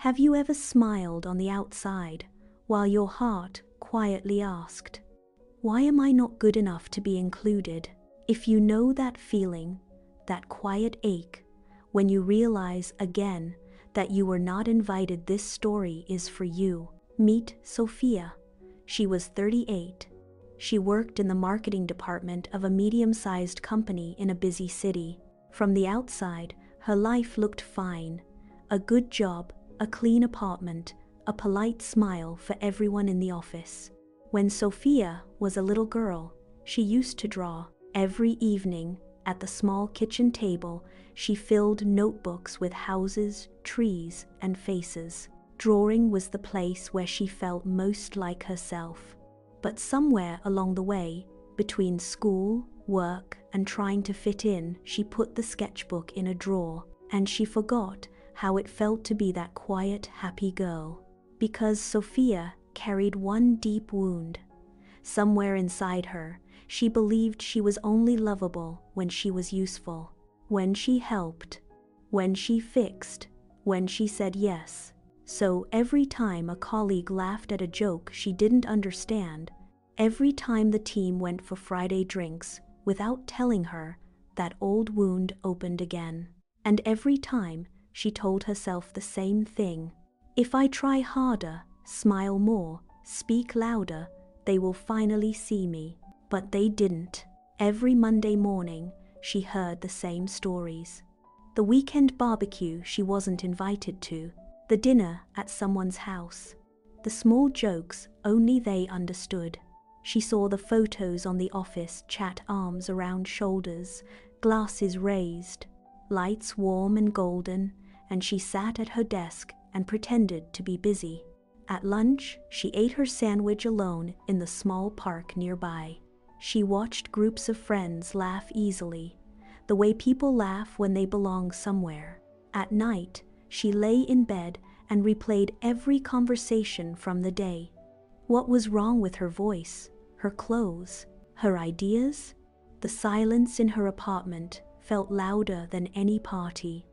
Have you ever smiled on the outside while your heart quietly asked, "Why am I not good enough to be included?" If you know that feeling, that quiet ache, when you realize again that you were not invited, this story is for you. Meet Sofia. She was 38. She worked in the marketing department of a medium-sized company in a busy city. From the outside, her life looked fine. A good job, a clean apartment, a polite smile for everyone in the office. When Sofia was a little girl, she used to draw. Every evening, at the small kitchen table, she filled notebooks with houses, trees, and faces. Drawing was the place where she felt most like herself. But somewhere along the way, between school, work, and trying to fit in, she put the sketchbook in a drawer, and she forgot how it felt to be that quiet, happy girl. Because Sofia carried one deep wound. Somewhere inside her, she believed she was only lovable when she was useful, when she helped, when she fixed, when she said yes. So every time a colleague laughed at a joke she didn't understand, every time the team went for Friday drinks without telling her, that old wound opened again. And every time she told herself the same thing: if I try harder, smile more, speak louder, they will finally see me. But they didn't. Every Monday morning, she heard the same stories. The weekend barbecue she wasn't invited to, the dinner at someone's house, the small jokes only they understood. She saw the photos on the office chat, arms around shoulders, glasses raised, lights warm and golden, and she sat at her desk and pretended to be busy. At lunch, she ate her sandwich alone in the small park nearby. She watched groups of friends laugh easily, the way people laugh when they belong somewhere. At night, she lay in bed and replayed every conversation from the day. What was wrong with her voice, her clothes, her ideas? The silence in her apartment felt louder than any party.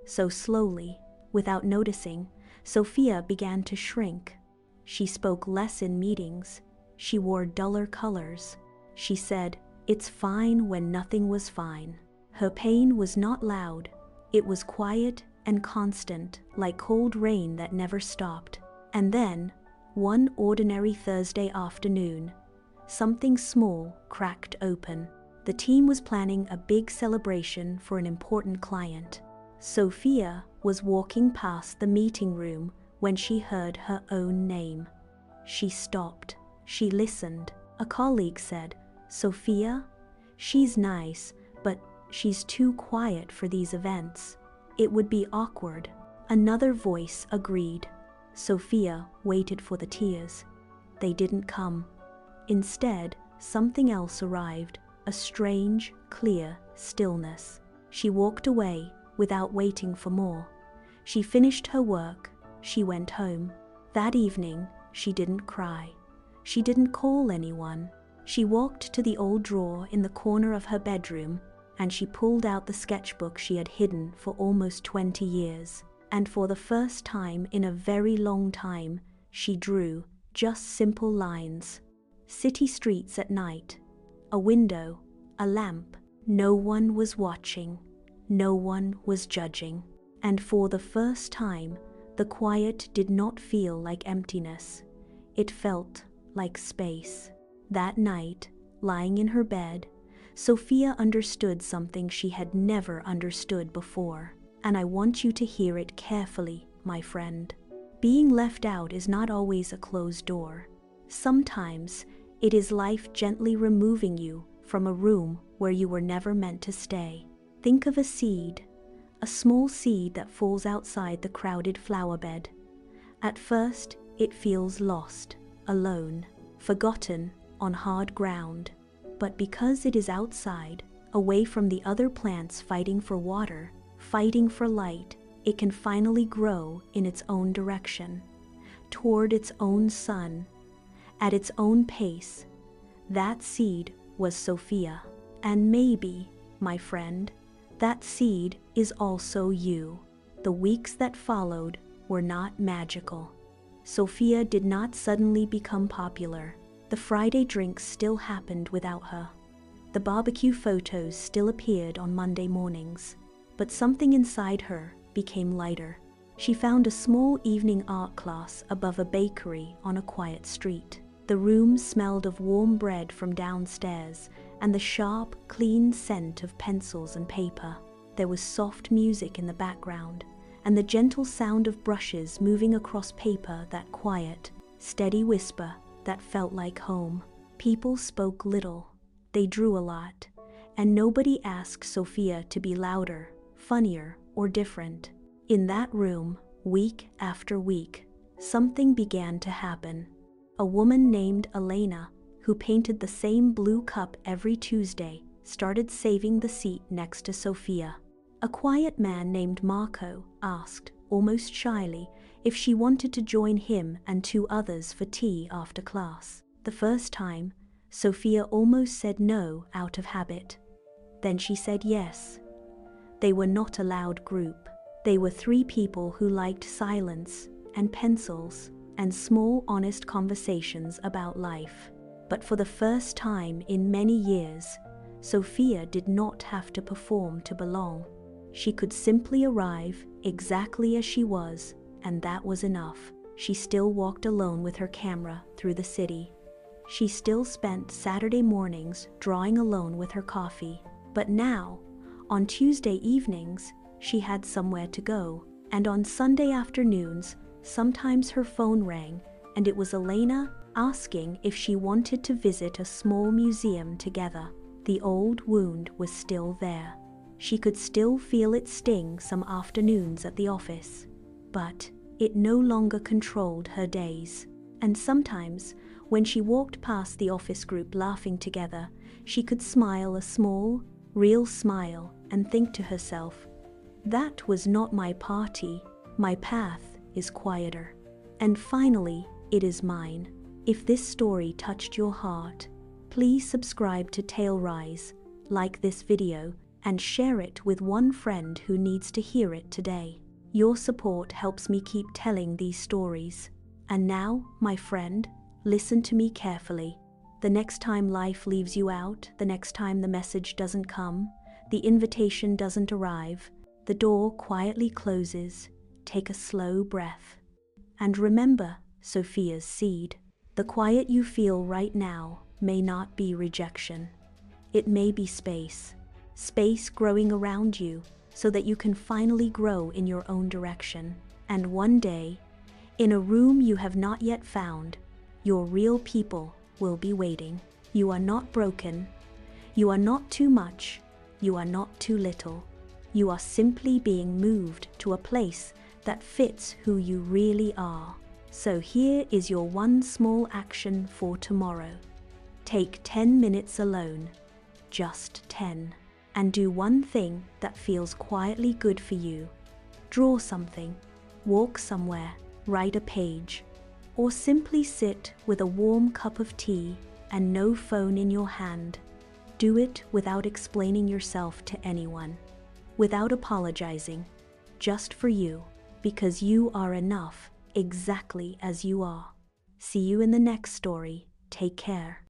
So slowly, without noticing, Sofia began to shrink. She spoke less in meetings. She wore duller colors. She said, "It's fine," when nothing was fine. Her pain was not loud. It was quiet and constant, like cold rain that never stopped. And then, one ordinary Thursday afternoon, something small cracked open. The team was planning a big celebration for an important client. Sofia was walking past the meeting room when she heard her own name. She stopped. She listened. A colleague said, "Sofia? She's nice, but she's too quiet for these events. It would be awkward." Another voice agreed. Sofia waited for the tears. They didn't come. Instead, something else arrived, a strange, clear stillness. She walked away without waiting for more. She finished her work. She went home. That evening, she didn't cry. She didn't call anyone. She walked to the old drawer in the corner of her bedroom, and she pulled out the sketchbook she had hidden for almost 20 years. And for the first time in a very long time, she drew just simple lines. City streets at night. A window. A lamp. No one was watching. No one was judging. And for the first time, the quiet did not feel like emptiness. It felt like space. That night, lying in her bed, Sofia understood something she had never understood before. And I want you to hear it carefully, my friend. Being left out is not always a closed door. Sometimes it is life gently removing you from a room where you were never meant to stay. Think of a seed, a small seed that falls outside the crowded flower bed. At first, it feels lost, alone, forgotten, on hard ground. But because it is outside, away from the other plants fighting for water, fighting for light, it can finally grow in its own direction, toward its own sun, at its own pace. That seed was Sofia. And maybe, my friend, that seed is also you. The weeks that followed were not magical. Sofia did not suddenly become popular. The Friday drinks still happened without her. The barbecue photos still appeared on Monday mornings. But something inside her became lighter. She found a small evening art class above a bakery on a quiet street. The room smelled of warm bread from downstairs and the sharp, clean scent of pencils and paper. There was soft music in the background, and the gentle sound of brushes moving across paper, that quiet, steady whisper that felt like home. People spoke little. They drew a lot, and nobody asked Sofia to be louder, funnier, or different. In that room, week after week, something began to happen. A woman named Elena, who painted the same blue cup every Tuesday, started saving the seat next to Sofia. A quiet man named Marco asked, almost shyly, if she wanted to join him and two others for tea after class. The first time, Sofia almost said no out of habit. Then she said yes. They were not a loud group. They were three people who liked silence and pencils and small, honest conversations about life. But for the first time in many years, Sofia did not have to perform to belong. She could simply arrive exactly as she was, and that was enough. She still walked alone with her camera through the city. She still spent Saturday mornings drawing alone with her coffee. But now, on Tuesday evenings, she had somewhere to go. And on Sunday afternoons, sometimes her phone rang, and it was Elena asking if she wanted to visit a small museum together. The old wound was still there. She could still feel it sting some afternoons at the office, but it no longer controlled her days. And sometimes, when she walked past the office group laughing together, she could smile a small, real smile and think to herself, "That was not my party. My path is quieter. And finally, it is mine." If this story touched your heart, please subscribe to TaleRise, like this video, and share it with one friend who needs to hear it today. Your support helps me keep telling these stories. And now, my friend, listen to me carefully. The next time life leaves you out, the next time the message doesn't come, the invitation doesn't arrive, the door quietly closes, take a slow breath. And remember Sofia's seed. The quiet you feel right now may not be rejection. It may be space. Space growing around you so that you can finally grow in your own direction. And one day, in a room you have not yet found, your real people will be waiting. You are not broken. You are not too much. You are not too little. You are simply being moved to a place that fits who you really are. So here is your one small action for tomorrow. Take 10 minutes alone, just 10. And do one thing that feels quietly good for you. Draw something, walk somewhere, write a page, or simply sit with a warm cup of tea and no phone in your hand. Do it without explaining yourself to anyone, without apologizing, just for you, because you are enough exactly as you are. See you in the next story. Take care.